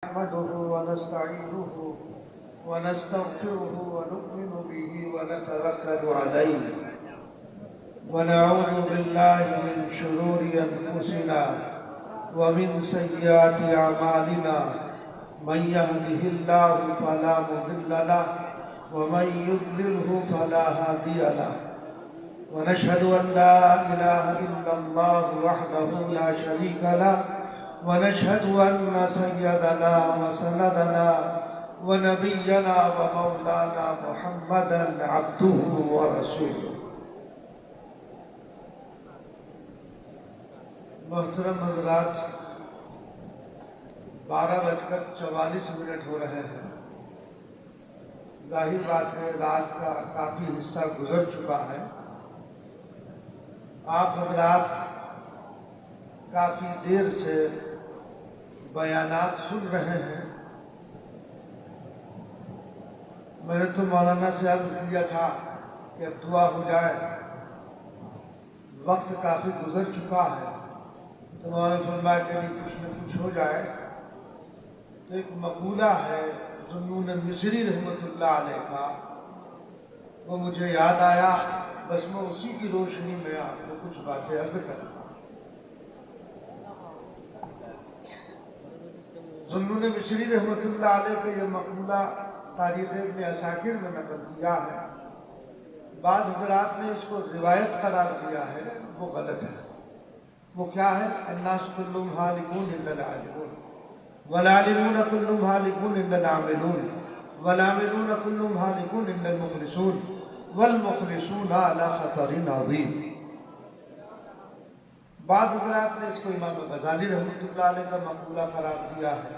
نحمده ونستعينه ونستغفره ونؤمن به ونتوكل عليه ونعوذ بالله من شرور أنفسنا ومن سيئات أعمالنا من يهده الله فلا مضل له ومن يضلله فلا هادي له ونشهد أن لا إله إلا الله وحده لا شريك له ونشهد أن سيدنا وسندنا ونبينا ومولانا محمدا عبده ورسوله. محترم حضرات، 12:44 ہو رہے ہیں. ظاہر بات ہے رات کا کافی حصہ گزر چکا ہے. آپ حضرات کافی دیر سے بیانات سن رہے ہیں. میں نے تو مولانا سے عرض کیا تھا کہ اب دعا ہو جائے، وقت کافی گزر چکا ہے. تو مولانا فرمایا کہ نہیں، کچھ نہ کچھ ہو جائے. تو ایک مقولہ ہے ذوالنون مصری رحمۃ اللہ علیہ کا، وہ مجھے یاد آیا. بس میں اسی کی روشنی میں آپ کو کچھ باتیں عرض کرتا ہوں. ذوالنون مصری رحمۃ اللہ علیہ کا یہ مقولہ تاریخ ابن عساکر میں نقل کیا ہے. بعض حضرات نے اس کو روایت قرار دیا ہے، وہ غلط ہے. وہ کیا ہے؟ الناس کلهم ہالکون الا العالمون والعالمون کلهم ہالکون الا العاملون والعاملون کلهم ہالکون الا المخلصون والمخلصون علی خطر عظیم. بعض حضرات نے اس کو امام غزالی رحمۃ اللہ علیہ کا مقولہ قرار دیا ہے.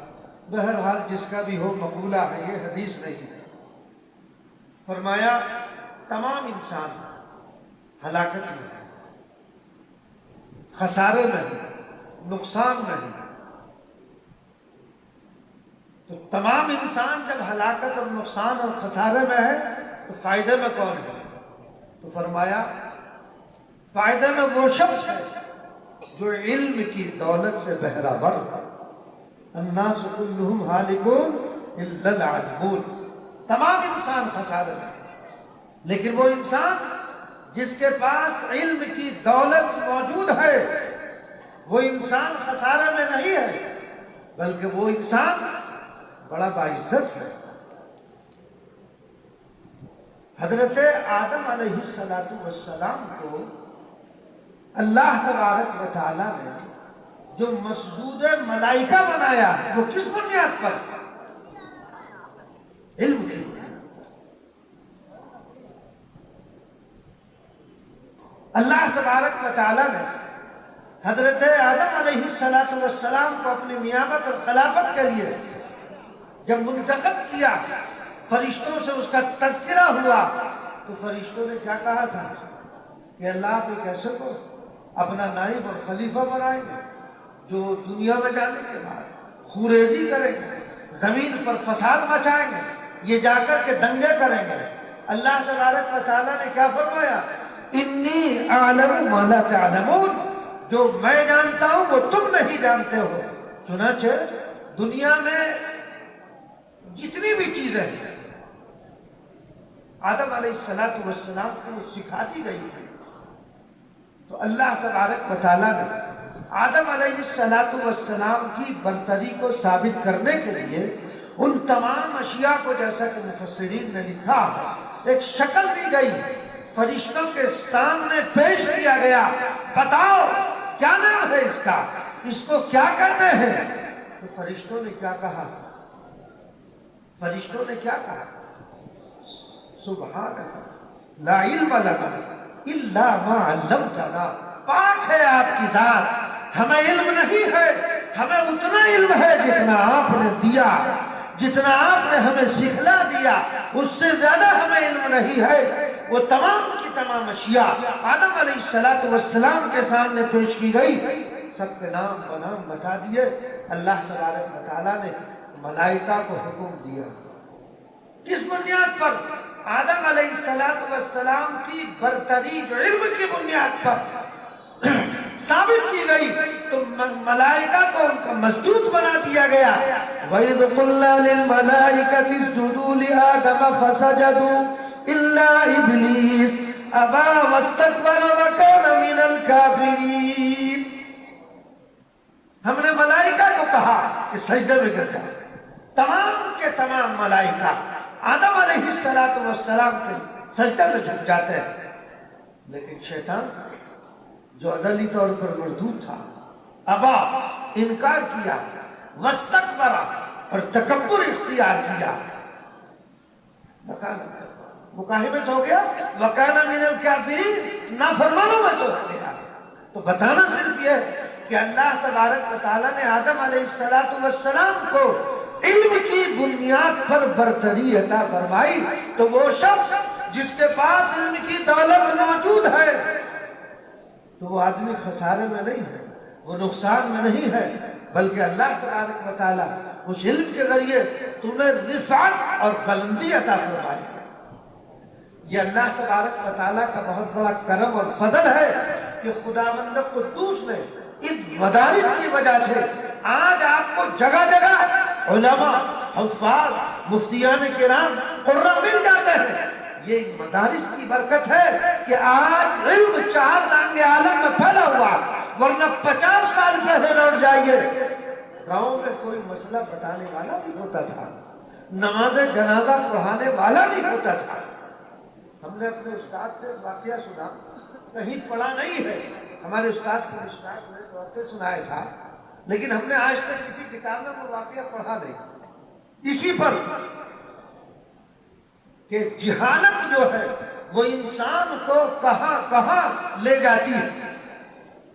بہرحال جس کا بھی ہو، مقولہ ہے، یہ حدیث نہیں ہے. فرمایا تمام انسان ہلاکت میں ہے، خسارے میں ہے، نقصان میں ہے. تو تمام انسان جب ہلاکت اور نقصان اور خسارے میں ہے تو فائدے میں کون ہے؟ تو فرمایا فائدے میں وہ شخص ہے جو علم کی دولت سے بہرہ بر. الناس کلهم ہالکون الا العالمون. تمام انسان خسارے میں، لیکن وہ انسان جس کے پاس علم کی دولت موجود ہے وہ انسان خسارے میں نہیں ہے، بلکہ وہ انسان بڑا باعزت ہے. حضرت آدم علیہ السلام کو اللہ تبارک و تعالی نے جو مسجود ملائکہ بنایا وہ کس بنیاد پر؟ علم کی. اللہ تبارک و تعالی نے حضرت آدم علیہ السلام کو اپنی نیابت اور خلافت کے لیے جب منتخب کیا، فرشتوں سے اس کا تذکرہ ہوا، تو فرشتوں نے کیا کہا تھا کہ اللہ کو کیسے کو اپنا نائب اور خلیفہ بنائیں گے جو دنیا میں جانے کے بعد خوریزی کریں گے، زمین پر فساد مچائیں گے، یہ جا کر کے دنگے کریں گے. اللہ تبارک و تعالیٰ نے کیا فرمایا؟ انی اعلم ما لا تعلمون. جو میں جانتا ہوں وہ تم نہیں جانتے ہو. چنانچہ دنیا میں جتنی بھی چیزیں آدم علیہ السلام کو سکھاتی گئی تھی، تو اللہ تبارک و تعالیٰ نے آدم علیہ السلام کی برتری کو ثابت کرنے کے لیے ان تمام اشیاء کو، جیسا کہ مفسرین نے لکھا، ایک شکل دی گئی، فرشتوں کے سامنے پیش کیا گیا. بتاؤ کیا نام ہے اس کا، اس کو کیا کہتے ہیں؟ تو فرشتوں نے کیا کہا؟ فرشتوں نے کیا کہا؟ سبحانک لا علم لنا الا ما علمتنا. پاک ہے آپ کی ذات، ہمیں علم نہیں ہے، ہمیں اتنا علم ہے جتنا آپ نے دیا، جتنا آپ نے ہمیں سکھلا دیا، اس سے زیادہ ہمیں علم نہیں ہے. وہ تمام کی تمام اشیاء آدم علیہ السلام کے سامنے پیش کی گئی، سب کے نام بنام بتا دیے. اللہ تبارک و تعالیٰ نے ملائکہ کو حکم دیا. کس بنیاد پر؟ آدم علیہ السلام کی برتری جو علم کی بنیاد پر. ثابت کی گئی تو ملائکہ کو ان کا مسجود بنا دیا گیا. وَإِذْ قُلْنَا لِلْمَلَائِكَةِ اسْجُدُوا لِآدَمَ فَسَجَدُوا إِلَّا إِبْلِيسَ أَبَىٰ وَاسْتَكْبَرَ وَكَانَ مِنَ الْكَافِرِينَ. ہم نے ملائکہ کو کہا کہ سجدے میں گر جاؤ. تمام کے تمام ملائکہ آدم علیہ السلام کے سجدے میں جھک جاتے ہیں، لیکن شیطان جو ازلی طور پر مردود تھا ابا انکار کیا، واستکبر اور تکبر اختیار کیا، مقاہمت ہو گیا، وکان من الکافرین، نافرمانوں میں سے ہو گیا. تو بتانا صرف یہ کہ اللہ تبارک و تعالیٰ نے آدم علیہ السلام کو علم کی بنیاد پر برتری عطا فرمائی. تو وہ شخص جس کے پاس علم کی دولت موجود ہے تو وہ آدمی خسارے میں نہیں ہے، وہ نقصان میں نہیں ہے، بلکہ اللہ تبارک و تعالیٰ اس علم کے ذریعے تمہیں رفعت اور بلندی عطا فرمائے گا. یہ اللہ تبارک و تعالیٰ کا بہت بڑا کرم اور فضل ہے کہ خداوند قدوس نے ان مدارس کی وجہ سے آج آپ کو جگہ جگہ علماء، حفاظ، مفتیان کرام، قراء مل جاتے ہیں. یہ مدارس کی برکت ہے کہ آج علم چار دانگ عالم میں پھیلا ہوا، ورنہ 50 سال پہلے لوٹ جائیے گاؤں میں کوئی مسئلہ بتانے والا نہیں ہوتا تھا، نماز جنازہ پڑھانے والا نہیں ہوتا تھا. ہم نے اپنے استاد سے واقعہ سنا، کہیں پڑھا نہیں ہے، ہمارے استاد سے واقعہ سنایا تھا، لیکن ہم نے آج تک کسی کتاب میں وہ واقعہ پڑھا نہیں. اسی پر کہ جہالت جو ہے وہ انسان کو کہاں کہاں لے جاتی ہے.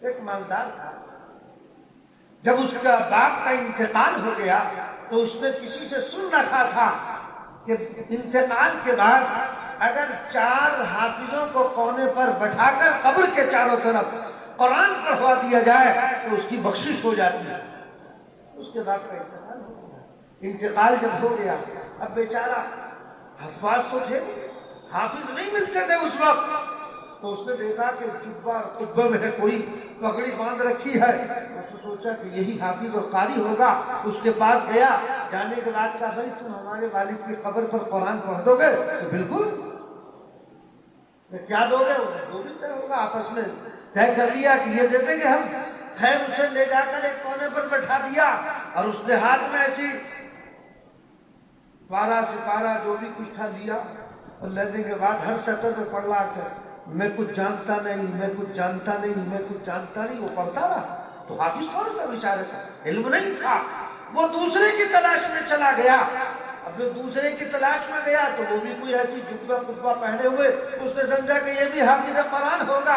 ایک مالدار تھا، جب اس کا باپ کا انتقال ہو گیا تو اس نے کسی سے سن رکھا تھا کہ انتقال کے بعد اگر 4 حافظوں کو کونے پر بٹھا کر قبر کے چاروں طرف قرآن پڑھوا دیا جائے تو اس کی بخشش ہو جاتی ہے. اس کے بعد کا انتقال ہو گیا. انتقال جب ہو گیا اب بیچارہ حفاظ تو تھے، حافظ نہیں ملتے تھے اس وقت، تو اس نے دیکھا کہ قبہ میں کوئی پگڑی باندھ رکھی ہے. اس نے سوچا کہ یہی حافظ اور قاری ہوگا. اس کے پاس گیا، جانے کے بعد کہا بھائی تم ہمارے والد کی قبر پر قرآن پڑھ دو گے؟ تو بالکل. کیا دو گے؟ جو بھی طے ہوگا. آپس میں طے کر لیا کہ یہ دے دیں گے ہم. خیر اسے لے جا کر ایک کونے پر بٹھا دیا اور اس نے ہاتھ میں ایسی پارا سپارہ جو بھی کچھ تھا لیا اور لینے کے بعد ہر سطر پہ پڑھ رہا کہ میں کچھ جانتا نہیں، میں کچھ جانتا نہیں، میں کچھ جانتا نہیں. وہ پڑھتا رہا. تو حافظ تھوڑا تھا بیچارے کا، علم نہیں تھا. وہ دوسرے کی تلاش میں چلا گیا. اب جو دوسرے کی تلاش میں گیا تو وہ بھی کوئی ایسی جبہ خطبہ پہنے ہوئے، اس نے سمجھا کہ یہ بھی حافظ قرآن ہوگا.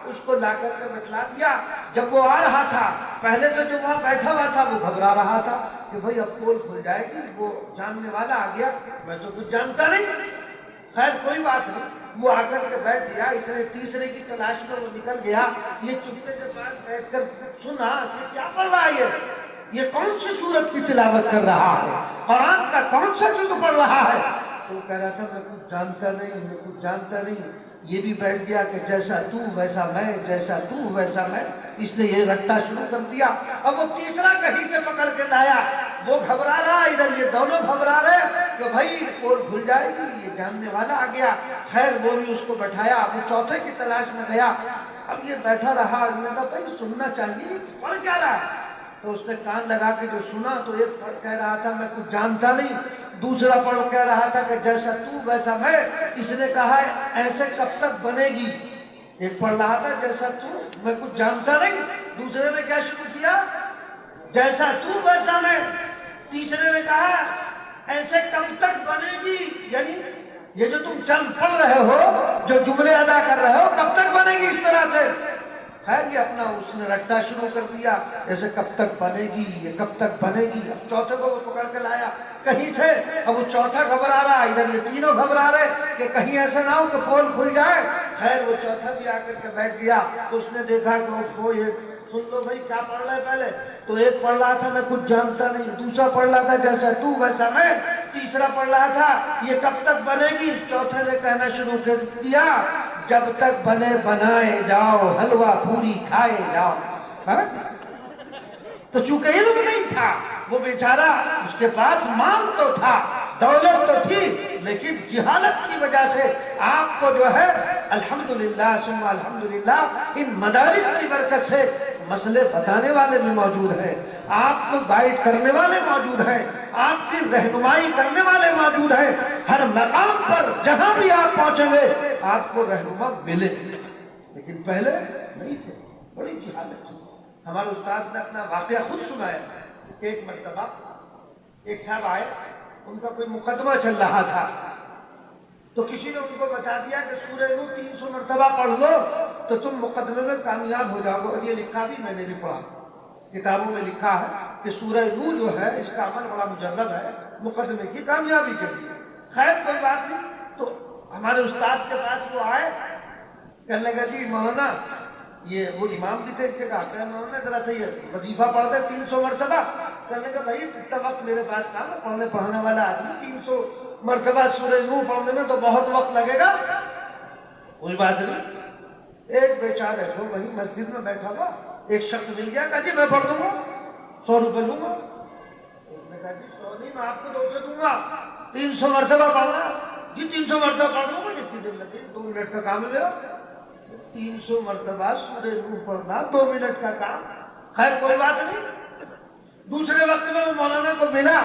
اس کو لا کر کے بٹھلا دیا. جب وہ آ رہا تھا، پہلے تو جو وہاں بیٹھا ہوا تھا وہ گھبرا رہا تھا کہ بھئی اب پول کھل جائے گی، وہ جاننے والا آ گیا، میں تو کچھ جانتا نہیں. خیر کوئی بات نہیں، وہ آ کر کے بیٹھ گیا. اتنے تیسرے کی تلاش میں وہ نکل گیا. یہ چپکے سے پاس بیٹھ کر سنا کہ کیا پڑھ رہا ہے یہ کون سی سورت کی تلاوت کر رہا ہے، قرآن کا کون سا جزء پڑھ رہا ہے. تو وہ کہہ رہا تھا میں کچھ جانتا نہیں، میں کچھ جانتا نہیں. یہ بھی بیٹھ گیا کہ جیسا تو ویسا میں، جیسا تو ویسا میں. اس نے یہ رٹا شروع کر دیا. اب وہ تیسرا کہیں سے پکڑ کے لایا. وہ گھبرا رہا، ادھر یہ دونوں گھبرا رہے کہ بھائی پول کھل جائے گی، یہ جاننے والا آ گیا. خیر وہ بھی اس کو بٹھایا. وہ چوتھے کی تلاش میں گیا. اب یہ بیٹھا رہا. انہوں نے کہا بھائی سننا چاہیے، پڑھ کیا رہا ہے؟ تو اس نے کان لگا کے جو سنا تو ایک پڑھ کہہ رہا تھا میں کچھ جانتا نہیں، دوسرا پڑھ کہہ رہا تھا کہ جیسا تو ویسا میں. اس نے کہا ایسے کب تک بنے گی؟ ایک پڑھ رہا تھا جیسا تو میں کچھ جانتا نہیں، دوسرے نے کیا شروع کیا؟ جیسا تو ویسا میں. تیسرے نے کہا ایسے کب تک بنے گی؟ یعنی یہ جو تم چند پڑھ رہے ہو، جو جملے ادا کر رہے ہو، کب تک بنے گی اس طرح سے؟ خیر یہ اپنا اس نے رٹا شروع کر دیا، ایسے کب تک بنے گی، یہ کب تک بنے گی. اب چوتھے کو وہ پکڑ کے لایا کہیں سے. اب وہ چوتھا گھبرا رہا، ادھر یہ تینوں گھبرا رہے کہ کہیں ایسا نہ ہو کہ پول کھل جائے. خیر وہ چوتھا بھی آ کر کے بیٹھ گیا. اس نے دیکھا کہ وہ یہ سن لو بھائی کیا پڑھ رہے پہلے. تو ایک پڑھ رہا تھا میں کچھ جانتا نہیں، دوسرا پڑھ رہا تھا جیسا تو ویسا میں، تیسرا پڑھ رہا تھا یہ کب تک بنے گی. چوتھے نے کہنا شروع کر دیا جب تک بنے بنائے جاؤ حلوہ پوری کھائے جاؤ. ہاں؟ تو چونکہ علم نہیں تھا وہ بیچارہ اس کے پاس مال تو تھا دولت تو تھی لیکن جہالت کی وجہ سے آپ کو جو ہے الحمدللہ ثم الحمدللہ ان مدارس کی برکت سے مسئلے بتانے والے بھی موجود ہیں, آپ کو گائیڈ کرنے والے موجود ہیں, آپ کی رہنمائی کرنے والے موجود ہیں. ہر مقام پر جہاں بھی آپ پہنچیں گے آپ کو رہنما ملے, لیکن پہلے نہیں تھے, بڑی جہالت تھی. ہمارے استاد نے اپنا واقعہ خود سنایا. ایک مرتبہ ایک صاحب آئے, ان کا کوئی مقدمہ چل رہا تھا تو کسی نے ان کو بتا دیا کہ سورہ نور 300 مرتبہ پڑھ لو تو تم مقدمے میں کامیاب ہو جاؤ گے. اور یہ لکھا بھی میں نے بھی پڑھا, کتابوں میں لکھا ہے کہ سورہ نور جو ہے اس کا عمل بڑا مجرب ہے مقدمے کی کامیابی کے لیے. خیر کوئی بات نہیں. تو ہمارے استاد کے پاس وہ آئے, کہنے لگا جی مولانا یہ وہ امام بھی تھے ایک جگہ, کہ مولانا ذرا سے یہ وظیفہ پڑھ دے 300 مرتبہ. کہنے لگا بھائی اتنا وقت میرے پاس کہاں ہے, پڑھنے پڑھانے والا آدمی 300 مرتبہ سورہ نور پڑھنے میں تو بہت وقت لگے گا. کوئی بات نہیں. ایک بیچارہ جو وہی مسجد میں بیٹھا ہوا ایک شخص مل گیا, کہا جی میں پڑھ دوں گا 100 روپے لوں گا. اس نے کہا جی 100 نہیں میں آپ کو 200 دوں گا, 300 مرتبہ پڑھنا. جی 300 مرتبہ پڑھ دوں گا, جتنی دیر لگے 2 منٹ کا کام ہے میرا. 300 مرتبہ سورہ نور پڑھنا 2 منٹ کا کام. خیر کوئی بات نہیں. دوسرے وقت میں وہ مولانا کو ملا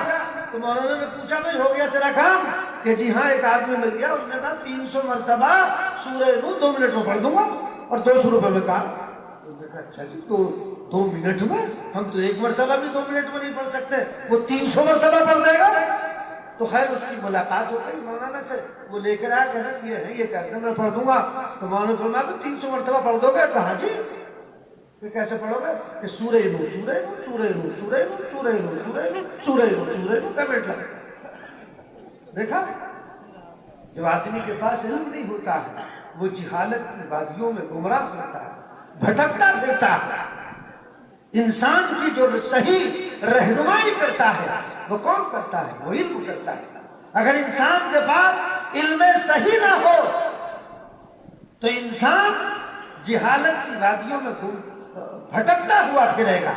تو مولانا نے پوچھا بھائی ہو گیا تیرا کام؟ کہ جی ہاں ایک آدمی مل گیا, اس نے کہا 300 مرتبہ سورہ نور 2 منٹ میں پڑھ دوں گا اور 200 روپے میں کام. اس نے کہا اچھا جی تو 2 منٹ میں, ہم تو ایک مرتبہ بھی 2 منٹ میں نہیں پڑھ سکتے, وہ 300 مرتبہ پڑھ دے گا. تو خیر اس کی ملاقات ہو گئی مولانا سے, وہ لے کر آیا, کہنا یہ ہے یہ کرتے میں پڑھ دوں گا. تو مولانا فرمایا 300 مرتبہ پڑھ دو گے؟ کہا جی. کہ کیسے پڑھو گے؟ کہ سورہ نور سورہ نور سورہ نور سورہ نور سورہ نور سورہ نور سورہ نور سورہ نور کا منٹ لگے. دیکھا, جب آدمی کے پاس علم نہیں ہوتا ہے وہ جہالت کی وادیوں میں گمراہ ہوتا ہے, بھٹکتا پھرتا ہے. انسان کی جو صحیح رہنمائی کرتا ہے وہ کون کرتا ہے؟ وہ علم کرتا ہے. اگر انسان کے پاس علم صحیح نہ ہو تو انسان جہالت کی وادیوں میں بھٹکتا ہوا پھرے گا.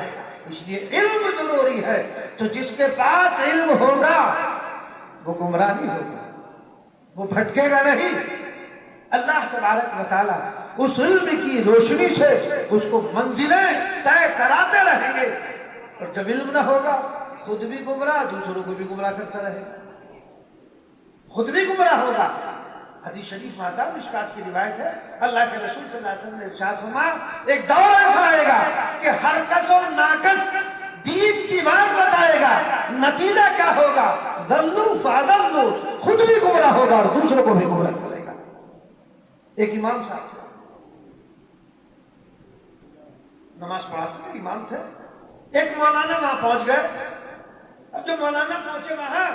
اس لیے علم ضروری ہے. تو جس کے پاس علم ہوگا وہ گمراہ نہیں ہوگا, وہ بھٹکے گا نہیں. اللہ تبارک و تعالیٰ اس علم کی روشنی سے اس کو منزلیں طے کراتے رہیں گے. اور جب علم نہ ہوگا خود بھی گمراہ, دوسروں کو بھی گمراہ کرتا رہے گا, خود بھی گمراہ ہوگا. حدیث شریف میں آتا ہے, مشکات کی روایت ہے, اللہ کے رسول صلی اللہ علیہ وسلم نے ارشاد فرمایا ایک دور ایسا آئے گا کہ ہر کس و ناکس دین کی بات بتائے گا, نتیجہ کیا ہوگا؟ ضلوا فاضلوا, خود بھی گمراہ ہوگا اور دوسروں کو بھی گمراہ کرے گا. ایک امام صاحب نماز پڑھاتے تھے, امام تھے. ایک مولانا وہاں پہنچ گئے. اب جو مولانا پہنچے وہاں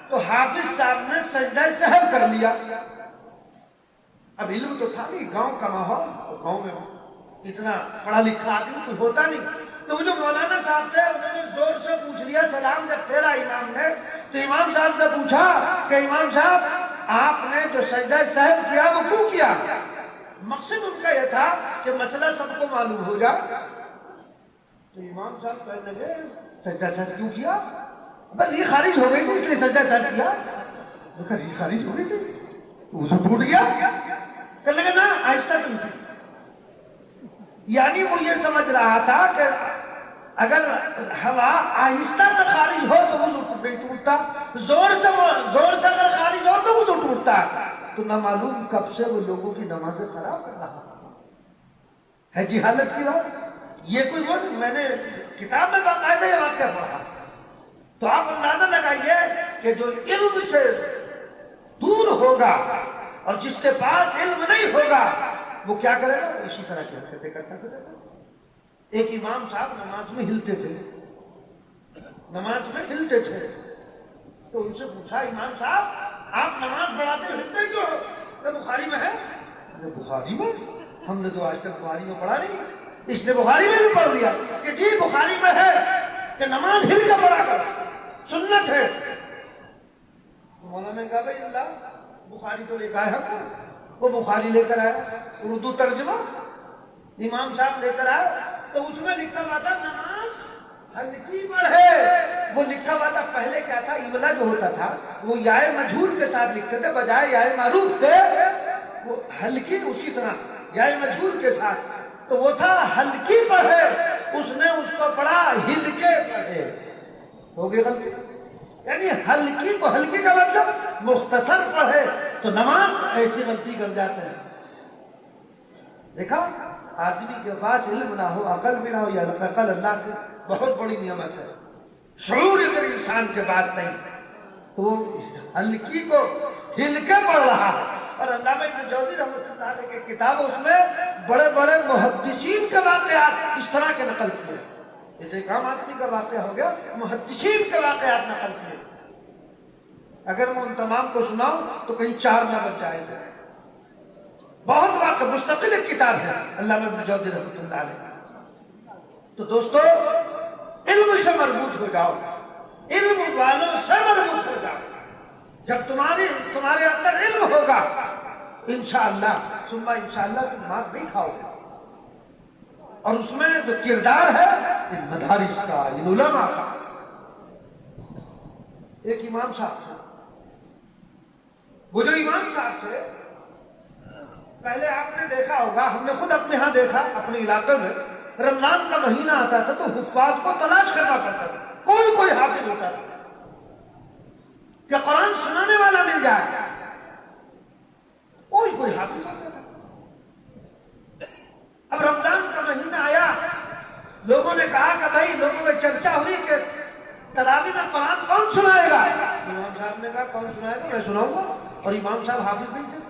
تو حافظ صاحب نے سجدہ سہو کر لیا. اب علم تو تھا نہیں, گاؤں کا ماحول, گاؤں میں اتنا پڑھا لکھا آدمی کوئی ہوتا نہیں. تو وہ جو مولانا صاحب تھے انہوں نے زور سے پوچھ لیا سلام جب پھیرا امام نے, تو امام صاحب نے پوچھا کہ امام صاحب آپ نے جو سجدہ سہو کیا وہ کیوں کیا؟ مقصد ان کا یہ تھا کہ مسئلہ سب کو معلوم ہو جائے. تو امام صاحب کہنے لگے سجدہ سہو کیوں کیا؟ بس یہ خارج ہو گئی تھی اس لیے سجدہ سہو کیا. یہ خارج ہو گئی تھی اسے ٹوٹ گیا. کہنے لگے نا آہستہ ٹوٹی. یعنی وہ یہ سمجھ رہا تھا کہ اگر ہوا آہستہ سے خارج ہو تو وہ نہیں ٹوٹتا, زور سے اگر خارج ہو تو وہ ٹوٹتا. تو نہ معلوم کب سے وہ لوگوں کی نمازیں خراب کر رہا ہے. جہالت کی بات یہ کوئی وہ نہیں, میں نے کتاب میں باقاعدہ یہ واقعہ پڑھا. تو آپ اندازہ لگائیے کہ جو علم سے دور ہوگا اور جس کے پاس علم نہیں ہوگا وہ کیا کرے گا؟ اسی طرح کی حرکتیں کرتا پھرے گا. ایک امام صاحب نماز میں ہلتے تھے, نماز میں ہلتے تھے. تو ان سے پوچھا امام صاحب آپ نماز پڑھاتے ہلتے کیوں ہو؟ کہ بخاری میں ہے. بخاری میں؟ ہم نے تو آج تک بخاری میں پڑھا نہیں. اس نے بخاری میں بھی پڑھ لیا کہ جی بخاری میں ہے کہ نماز ہل کے پڑھا کر سنت ہے. مولانا نے کہا بھائی اللہ بخاری تو لکھا ہے وہ بخاری لے کر آیا اردو ترجمہ، امام صاحب لے کر آئے تو اس میں لکھا ہوا تھا نماز ہلکی پڑھے. وہ لکھا ہوا تھا پہلے کیا تھا، املا جو ہوتا تھا وہ یائے مجہول کے ساتھ لکھتے تھے بجائے یائے معروف کے، وہ ہلکی اسی طرح یائے مجہول کے ساتھ، تو وہ تھا ہلکی پڑھے، اس نے اس کو پڑھا ہلکے پڑھے، ہو گئی غلطی. یعنی ہلکی کو ہلکی کا مطلب مختصر پڑھے، تو نماز ایسی غلطی کر جاتے ہیں. دیکھا آدمی کے پاس علم نہ ہو، عقل بھی نہ ہو، یا عقل اللہ کی بہت بڑی نعمت ہے. شعور اگر انسان کے پاس نہیں تو وہ ہلکی کو ہلکے پڑھ رہا ہے. اور علامہ ابن جوزی رحمۃ اللہ علیہ کی کتاب، اس میں بڑے بڑے محدثین کے واقعات اس طرح کے نقل کیے. یہ ایک عام آدمی کا واقعہ ہو گیا، محدثین کے واقعات نقل کیے. اگر میں ان تمام کو سناؤں تو کہیں 4 نہ بچ جائے گا. بہت واقع مستقل ایک کتاب ہے علامہ ابن جوزی رحمۃ اللہ علیہ. تو دوستو علم سے مربوط ہو جاؤ، علم والوں سے مربوط ہو جاؤ. جب تمہارے اندر علم ہوگا انشاءاللہ ثم انشاءاللہ تم مار نہیں کھاؤ گے. اور اس میں جو کردار ہے ان مدارس کا، ان علماء کا. ایک امام صاحب تھے، وہ جو امام صاحب تھے پہلے آپ نے دیکھا ہوگا، ہم نے خود اپنے ہاں دیکھا اپنے علاقے میں، رمضان کا مہینہ آتا تھا تو حفاظ کو تلاش کرنا پڑتا تھا. کوئی حافظ ہوتا تھا کہ قرآن سنانے والا مل جائے، کوئی حافظ ہوتا تھا. اب رمضان کا مہینہ آیا، لوگوں نے کہا کہ بھائی، لوگوں میں چرچا ہوئی کہ تراویح میں قرآن کون سنائے گا. امام صاحب نے کہا کون سنائے گا، میں سناؤں گا. اور امام صاحب حافظ نہیں تھے،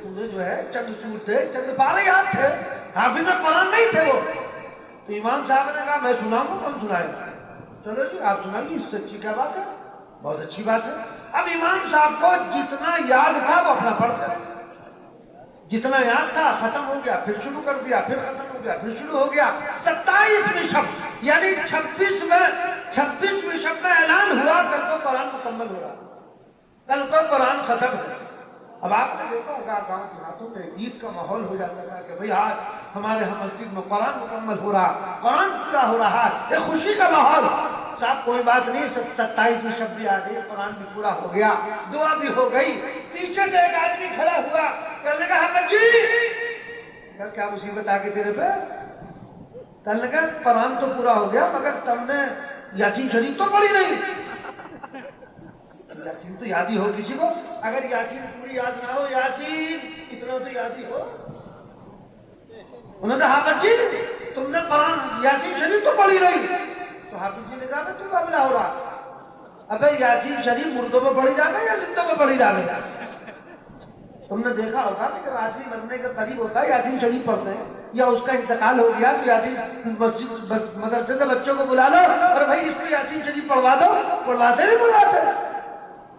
انہیں جو ہے چند سور تھے، چند پارے یاد تھے، حافظ قرآن نہیں تھے وہ. تو امام صاحب نے کہا میں سناؤں گا، کون سنائے گا. چلو جی آپ سنائیے، اس سے اچھی کیا بات ہے، بہت اچھی بات ہے. اب امام صاحب کو جتنا یاد تھا وہ اپنا پڑھتے رہے. جتنا یاد تھا ختم ہو گیا، پھر شروع کر دیا، پھر ختم ہو گیا، پھر شروع ہو گیا. 27ویں شب یعنی 26ویں شب میں اعلان ہوا کل کو قرآن مکمل ہو رہا، کل کو قرآن ختم ہے. اب آپ نے دیکھا ہوگا گاؤں دیہاتوں میں عید کا ماحول ہو جاتا تھا کہ بھئی آج ہمارے ہم مسجد میں قرآن مکمل ہو رہا، قرآن پورا ہو رہا ہے، ایک خوشی کا ماحول. صاحب کوئی بات نہیں، 27ویں شب بھی آ گئی، قرآن بھی پورا ہو گیا، دعا بھی ہو گئی. پیچھے سے ایک آدمی کھڑا ہوا، کہنے لگا حافظ جی، کیا مصیبت آ گئی تیرے پہ. کہنے لگا قرآن تو پورا ہو گیا مگر تم نے یاسین شریف تو پڑھی نہیں. یاسین تو یاد ہی ہو کسی کو، اگر یاسین پوری یاد نہ ہو، یاسین اتنا تو یاد ہی ہو. انہوں نے کہا حافظ جی تم نے قرآن یاسین شریف تو پڑھی نہیں. تو حافظ جی نے کہا تم معاملہ ہو رہا. ابے یاسین شریف مردوں میں پڑھی جانا یا زندوں میں پڑھی جانا. تم نے دیکھا ہوگا کہ جب آدمی مرنے کے قریب ہوتا ہے یاسین شریف پڑھتے ہیں، یا اس کا انتقال ہو گیا تو یاسین مدرسے سے بچوں کو بلا لو اور بھائی اس کو یاسین شریف پڑھوا دو، پڑھواتے نہیں پڑھواتے.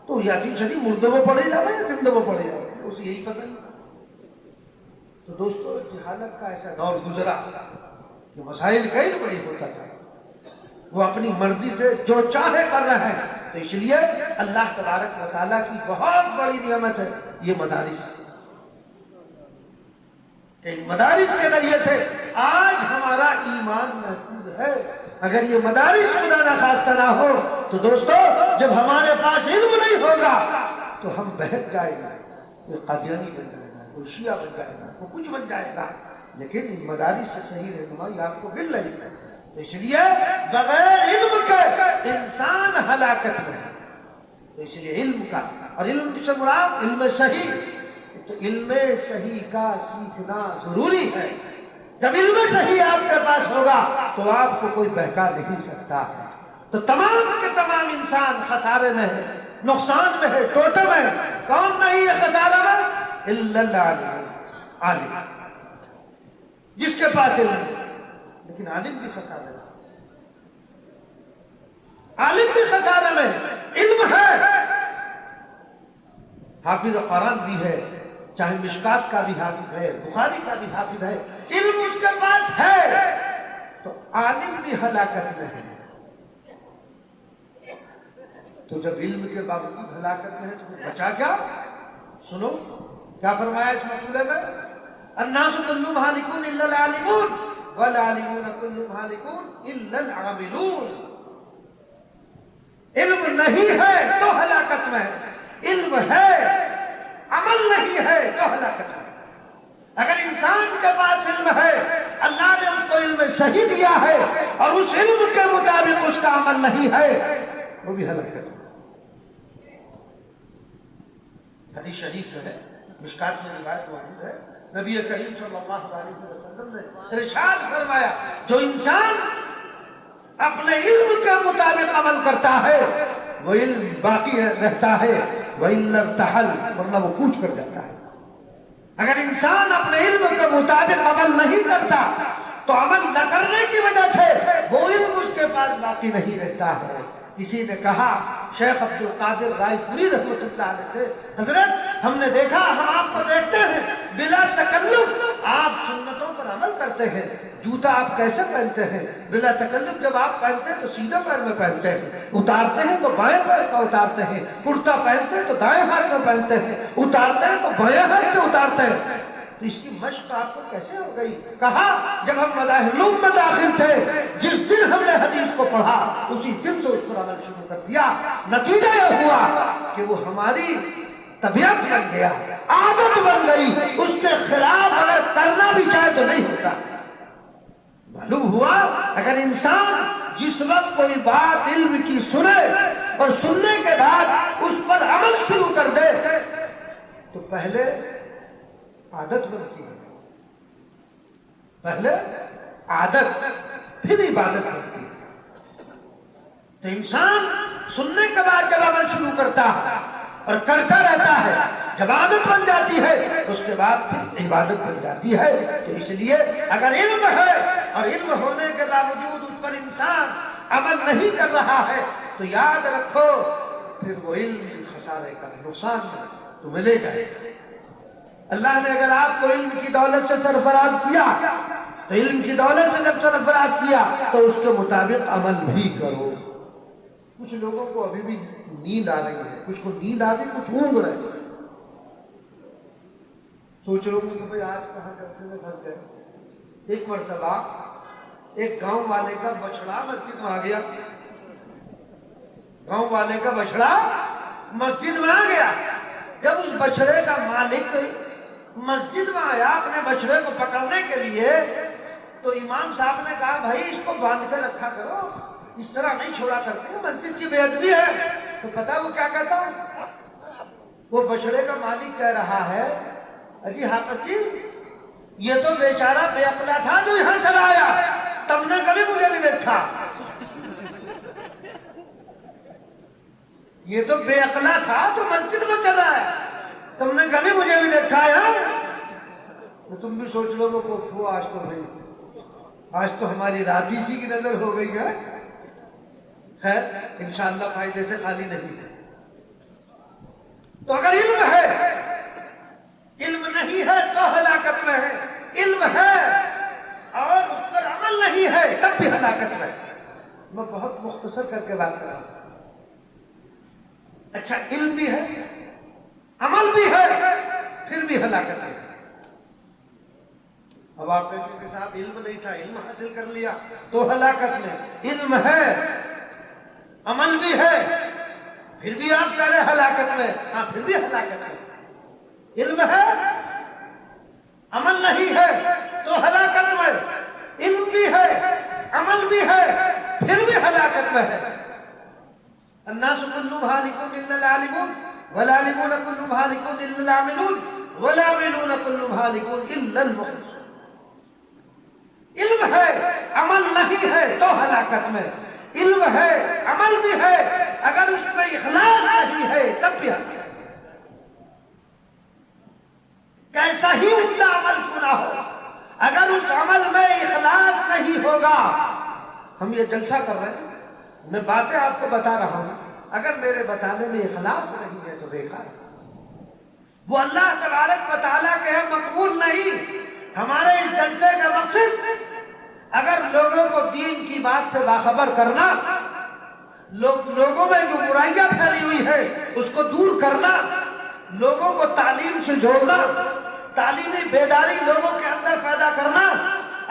تو یاسین شریف مردوں میں پڑھے جانا یا زندوں میں پڑھے جانا، اسے یہی پتہ نہیں. تو دوستو جہالت کا ایسا دور گزرا کہ مسائل کا علم نہیں ہوتا تھا، وہ اپنی مرضی سے جو چاہے کر رہے ہیں. تو اس لیے اللہ تبارک و تعالیٰ کی بہت بڑی نعمت ہے یہ مدارس. مدارس کے ذریعے سے آج ہمارا ایمان محفوظ ہے. اگر یہ مدارس خدا نخواستہ نہ ہو تو دوستو جب ہمارے پاس علم نہیں ہوگا تو ہم بہک جائے گا، کوئی قادیانی بن جائے گا، کوئی شیعہ بن جائے گا، کوئی کچھ بن جائے گا. لیکن ان مدارس سے صحیح رہنمائی آپ کو مل رہی ہے. اس لیے بغیر علم کے انسان ہلاکت میں ہے. تو اس لیے علم کا، اور علم سے مراد علم صحیح، تو علم صحیح کا سیکھنا ضروری ہے. جب علم صحیح آپ کے پاس ہوگا تو آپ کو کوئی بہکا نہیں سکتا ہے. تو تمام کے تمام انسان خسارے میں ہے، نقصان میں ہے، ٹوٹے میں ہے. کون نہیں ہے خسارہ میں؟ الا العالم، عالم جس کے پاس علم ہے. لیکن عالم بھی خسارے میں، عالم بھی خسارے میں. علم ہے، حافظ قرآن بھی ہے، چاہے مشکات کا بھی حافظ ہے، بخاری کا بھی حافظ ہے، علم اس کے پاس ہے، تو عالم بھی ہلاکت میں ہے. تو جب علم کے باوجود ہلاکت میں ہے تو بچا کیا؟ سنو کیا فرمایا اس مقولے میں؟ الناس کلهم ہالکون الا العالمون والعالمون کلهم ہالکون الا العاملون۔ علم نہیں ہے تو ہلاکت میں ہے، علم ہے عمل نہیں ہے تو ہلاکت میں ہے۔ اگر انسان کے پاس علم ہے، اللہ نے اس کو علم صحیح دیا ہے، اور اس علم کے مطابق اس کا عمل نہیں ہے، وہ بھی ہلاکت میں۔ حدیث شریف میں ہے، مشکات میں روایت واحد ہے، نبی کریم صلی اللہ علیہ وسلم نے ارشاد فرمایا جو انسان اپنے علم کے مطابق عمل کرتا ہے وہ علم باقی رہتا ہے، وَإِلَّا ارْتَحَلَ، ورنہ وہ کوچ کر جاتا ہے۔ اگر انسان اپنے علم کے مطابق عمل نہیں کرتا تو عمل نہ کرنے کی وجہ سے وہ علم اس کے پاس باقی نہیں رہتا ہے۔ کسی نے کہا، شیخ عبد القادر رائے پوری رحمۃ اللہ علیہ سے، حضرت ہم نے دیکھا، ہم آپ کو دیکھتے ہیں بلا تکلف آپ سنتوں پر عمل کرتے ہیں، جوتا آپ کیسے پہنتے ہیں؟ بلا تکلف جب آپ پہنتے ہیں تو سیدھے پیر میں پہنتے ہیں، اتارتے ہیں تو بائیں پیر کا اتارتے ہیں، کرتا پہنتے ہیں تو دائیں ہاتھ میں پہنتے ہیں، اتارتے ہیں تو بائیں ہاتھ سے اتارتے ہیں، تو اس کی مشق آپ کو کیسے ہو گئی؟ کہا جب ہم مظاہر العلوم میں داخل تھے، جس دن ہم نے حدیث کو پڑھا اسی دن سے اس پر عمل شروع کر دیا، نتیجہ یہ ہوا کہ وہ ہماری طبیعت بن گیا، عادت بن گئی، اس کے خلاف اگر کرنا بھی چاہے تو نہیں ہوتا۔ معلوم ہوا اگر انسان جس وقت کوئی بات علم کی سنے اور سننے کے بعد اس پر عمل شروع کر دے تو پہلے عادت بنتی ہے، پہلے عادت پھر عبادت بنتی ہے۔ تو انسان سننے کے بعد جب عمل شروع کرتا ہے اور کرتا رہتا ہے، جب عادت بن جاتی ہے اس کے بعد پھر عبادت بن جاتی ہے۔ تو اس لیے اگر علم ہے اور علم ہونے کے باوجود اس پر انسان عمل نہیں کر رہا ہے تو یاد رکھو پھر وہ علم خسارے کا نقصان تمہیں لے جائے گا۔ اللہ نے اگر آپ کو علم کی دولت سے سرفراز کیا تو علم کی دولت سے جب سرفراز کیا تو اس کے مطابق عمل بھی کرو۔ کچھ لوگوں کو ابھی بھی نیند آ رہی ہے، کچھ کو نیند آ گئی، کچھ اونگ رہے ہیں، سوچ رہے ہوں کہ بھئی آج کہاں جلسے میں پھنس گئے۔ ایک مرتبہ ایک گاؤں والے کا بچڑا مسجد میں آ گیا، گاؤں والے کا بچڑا مسجد میں آ گیا۔ جب اس بچڑے کا مالک مسجد میں آیا اپنے بچڑے کو پکڑنے کے لیے تو امام صاحب نے کہا بھائی اس کو باندھ کر رکھا کرو، اس طرح نہیں چھوڑا کرتے، مسجد کی بے ادبی ہے۔ تو پتا وہ کیا کہتا ہوں؟ وہ بچڑے کا مالک کہہ رہا ہے اجی حافظ جی یہ تو بیچارہ بے عقلا تھا جو یہاں چلا آیا، تم نے کبھی مجھے بھی دیکھا، یہ تو بے عقلا تھا تو مسجد میں چلا آیا، تم نے کبھی مجھے بھی دیکھا ہے؟ تو تم بھی سوچ لو گے کہ آج تو بھائی آج تو ہماری رات ہی سی کی نظر ہو گئی ہے۔ خیر انشاءاللہ فائدے سے خالی نہیں ہے۔ تو اگر علم ہے، علم نہیں ہے تو ہلاکت میں ہے، علم ہے اور اس پر عمل نہیں ہے تب بھی ہلاکت میں ہے۔ میں بہت مختصر کر کے بات کر رہا ہوں۔ اچھا علم بھی ہے، عمل بھی ہے، پھر بھی ہلاکت ہے۔ اب آپ کہیں کہ صاحب علم نہیں تھا، علم حاصل کر لیا تو ہلاکت میں، علم ہے عمل بھی ہے پھر بھی آپ کہہ رہے ہلاکت میں، ہاں پھر بھی ہلاکت میں۔ علم ہے عمل نہیں ہے تو ہلاکت میں، علم بھی ہے عمل بھی ہے پھر بھی ہلاکت میں ہے۔ الناس كلهم هالكون الا العالمون والعالمون كلهم هالكون الا العاملون والعاملون كلهم هالكون الا المخلصون۔ علم ہے عمل نہیں ہے تو ہلاکت میں، علم ہے عمل بھی ہے اگر اس میں اخلاص نہیں ہے تب بھی ہلاکت میں۔ کیسا ہی عمدہ عمل کیوں نہ ہو، اگر اس عمل میں اخلاص نہیں ہوگا، ہم یہ جلسہ کر رہے ہیں، میں باتیں آپ کو بتا رہا ہوں، اگر میرے بتانے میں اخلاص نہیں ہے تو بیکار ہے، وہ اللہ تبارک و تعالیٰ کے مقبول نہیں۔ ہمارے اس جلسے کا مقصد اگر لوگوں کو دین کی بات سے باخبر کرنا، لوگوں میں جو برائیاں پھیلی ہوئی ہے اس کو دور کرنا، لوگوں کو تعلیم سے جوڑنا، تعلیمی بیداری لوگوں کے اندر پیدا کرنا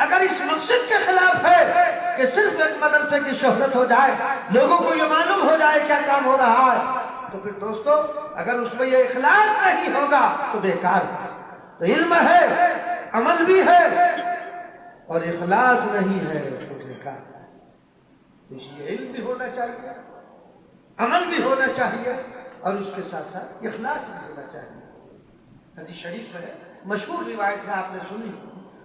اگر اس مقصد کے خلاف ہے کہ صرف ایک مدرسے کی شہرت ہو جائے، لوگوں کو یہ معلوم ہو جائے کیا کام ہو رہا ہے، تو پھر دوستو اگر اس میں یہ اخلاص نہیں ہوگا تو بیکار ہے۔ تو علم ہے، عمل بھی ہے، اور اخلاص نہیں ہے تو بیکار ہے۔ اس لیے علم بھی ہونا چاہیے، عمل بھی ہونا چاہیے، اور اس کے ساتھ ساتھ اخلاص بھی ہونا چاہیے۔ حدیث شریف میں مشہور روایت ہے، آپ نے سنی،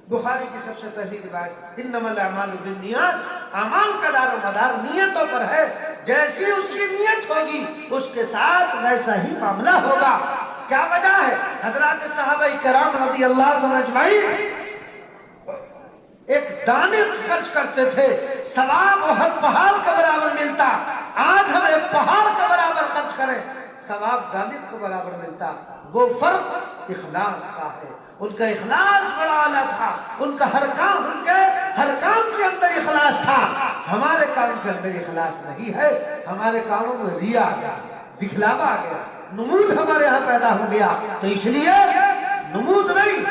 بخاری کی سب سے پہلی روایت، انما الاعمال بالنیات، اعمال کا دار و مدار نیتوں پر ہے، جیسی اس کی نیت ہوگی اس کے ساتھ ویسا ہی معاملہ ہوگا۔ کیا وجہ ہے؟ حضرات صحابہ کرام رضی اللہ عنہم اجمعین ایک دانے خرچ کرتے تھے، ثواب احد پہاڑ کے برابر ملتا۔ آج ہم ایک پہاڑ کے برابر خرچ کریں، ثواب دانے کے برابر ملتا۔ وہ فرق اخلاص کا ہے۔ ان کا اخلاص بڑا اعلیٰ تھا، ان کا ہر کام کے اندر اخلاص تھا۔ ہمارے کام کے اندر اخلاص نہیں ہے، ہمارے کاموں میں ریا آ گیا، دکھلاوا آ گیا، نمود ہمارے ہاں پیدا ہو گیا۔ تو اس لیے نمود نہیں،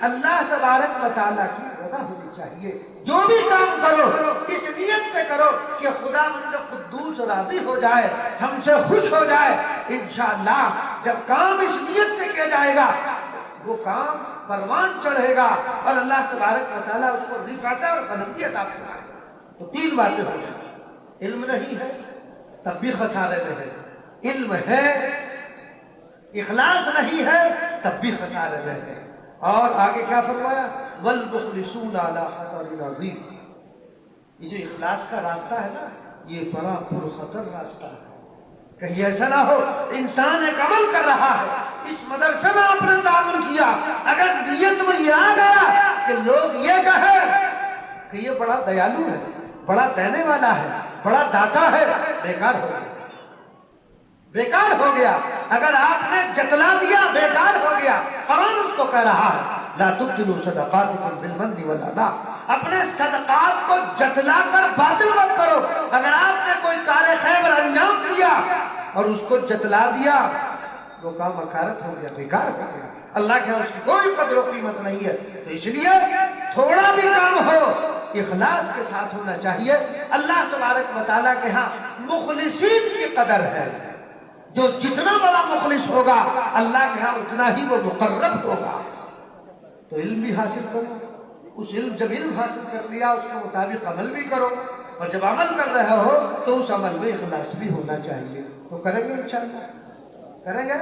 اللہ تبارک و تعالیٰ کی رضا ہونی چاہیے۔ جو بھی کام کرو اس نیت سے کرو کہ خدا مند قدوس راضی ہو جائے، ہم سے خوش ہو جائے۔ انشاءاللہ جب کام اس نیت سے کیا جائے گا وہ کام پروان چڑھے گا، اور اللہ تبارک و تعالیٰ اس کو رفعت اور بلندی عطا فرمائے گا۔ تو تین باتیں ہو گئی، علم نہیں ہے تب بھی خسارے میں ہے، علم ہے، اخلاص نہیں ہے تب بھی خسارے میں ہے۔ اور آگے کیا فرمایا؟ والمخلصون علی خطر عظیم۔ یہ جو اخلاص کا راستہ ہے نا، یہ بڑا پرخطر راستہ ہے۔ کہیں ایسا نہ ہو انسان ایک عمل کر رہا ہے، اس مدرسے میں آپ نے تعاون کیا، اگر نیت میں یہ آ گیا کہ لوگ یہ کہیں کہ یہ بڑا دیالو ہے، بڑا دینے والا ہے، بڑا داتا ہے، بیکار ہو گیا، بیکار ہو گیا۔ اگر آپ نے جتلا دیا بیکار ہو گیا۔ قرآن اس کو کہہ رہا ہے لا تبطلوا صدقاتکم بالمن والاذى، اپنے صدقات کو جتلا کر باطل مت کرو۔ اگر آپ نے کوئی کار خیر انجام دیا اور اس کو جتلا دیا وہ کام اکارت ہو گیا، بیکار ہو گیا، اللہ کے اس کی کوئی قدر و قیمت نہیں ہے۔ تو اس لیے تھوڑا بھی کام ہو اخلاص کے ساتھ ہونا چاہیے۔ اللہ تبارک و تعالیٰ کے ہاں مخلصین کی قدر ہے، جو جتنا بڑا مخلص ہوگا اللہ کے ہاں اتنا ہی وہ مقرب ہوگا۔ تو علم بھی حاصل کرو، جب علم حاصل کر لیا اس کے مطابق عمل بھی کرو، اور جب عمل کر رہے ہو تو اس عمل میں اخلاص بھی ہونا چاہیے۔ تو کریں گے انشاءاللہ، کریں گے۔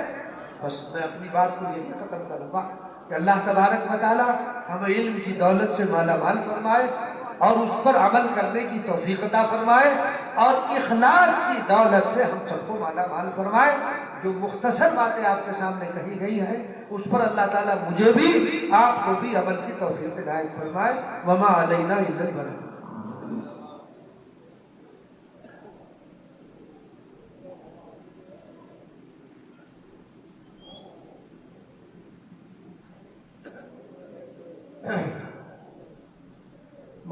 بس میں اپنی بات کو یہی ختم کروں گا کہ اللہ تبارک و تعالیٰ ہمیں علم کی دولت سے مالا مال فرمائے، اور اس پر عمل کرنے کی توفیق عطا فرمائے، اور اخلاص کی دولت سے ہم سب کو مالا مال فرمائے۔ جو مختصر باتیں آپ کے سامنے کہی گئی ہیں اس پر اللہ تعالیٰ مجھے بھی آپ کو بھی عمل کی توفیق عنایت فرمائے۔ وما علینا الا البلاغ۔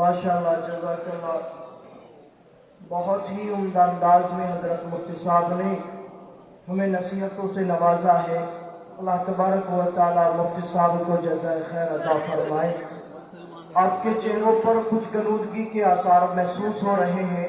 ماشاءاللہ، جزاک اللہ۔ بہت ہی عمدہ انداز میں حضرت مفتی صاحب نے ہمیں نصیحتوں سے نوازا ہے۔ اللہ تبارک و تعالیٰ مفتی صاحب کو جزائے خیر عطا فرمائے۔ آپ کے چہروں پر کچھ غنودگی کے آثار محسوس ہو رہے ہیں۔